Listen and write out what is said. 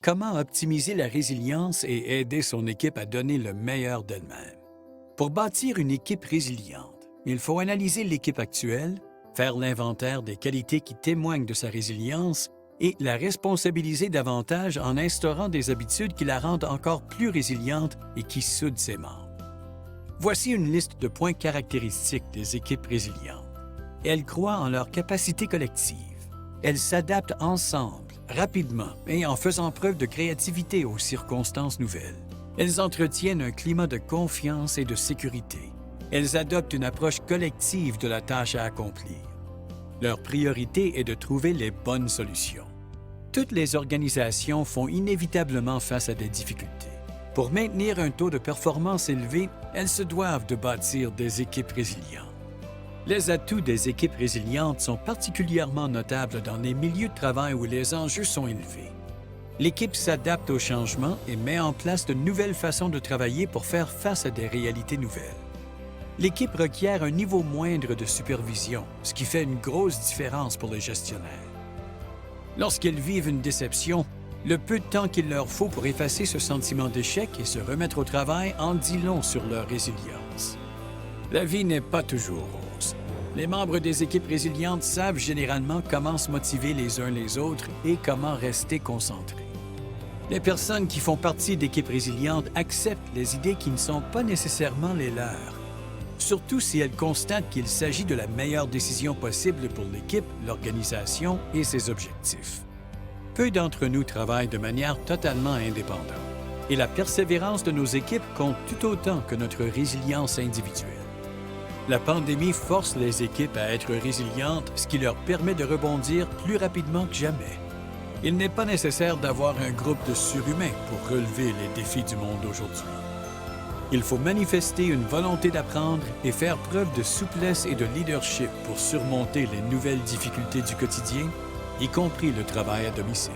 Comment optimiser la résilience et aider son équipe à donner le meilleur d'elle-même? Pour bâtir une équipe résiliente, il faut analyser l'équipe actuelle, faire l'inventaire des qualités qui témoignent de sa résilience et la responsabiliser davantage en instaurant des habitudes qui la rendent encore plus résiliente et qui soudent ses membres. Voici une liste de points caractéristiques des équipes résilientes. Elles croient en leur capacité collective. Elles s'adaptent ensemble, rapidement et en faisant preuve de créativité aux circonstances nouvelles. Elles entretiennent un climat de confiance et de sécurité. Elles adoptent une approche collective de la tâche à accomplir. Leur priorité est de trouver les bonnes solutions. Toutes les organisations font inévitablement face à des difficultés. Pour maintenir un taux de performance élevé, elles se doivent de bâtir des équipes résilientes. Les atouts des équipes résilientes sont particulièrement notables dans les milieux de travail où les enjeux sont élevés. L'équipe s'adapte aux changements et met en place de nouvelles façons de travailler pour faire face à des réalités nouvelles. L'équipe requiert un niveau moindre de supervision, ce qui fait une grosse différence pour les gestionnaires. Lorsqu'ils vivent une déception, le peu de temps qu'il leur faut pour effacer ce sentiment d'échec et se remettre au travail en dit long sur leur résilience. La vie n'est pas toujours rose. Les membres des équipes résilientes savent généralement comment se motiver les uns les autres et comment rester concentrés. Les personnes qui font partie d'équipes résilientes acceptent les idées qui ne sont pas nécessairement les leurs, surtout si elles constatent qu'il s'agit de la meilleure décision possible pour l'équipe, l'organisation et ses objectifs. Peu d'entre nous travaillent de manière totalement indépendante, et la persévérance de nos équipes compte tout autant que notre résilience individuelle. La pandémie force les équipes à être résilientes, ce qui leur permet de rebondir plus rapidement que jamais. Il n'est pas nécessaire d'avoir un groupe de surhumains pour relever les défis du monde aujourd'hui. Il faut manifester une volonté d'apprendre et faire preuve de souplesse et de leadership pour surmonter les nouvelles difficultés du quotidien, y compris le travail à domicile.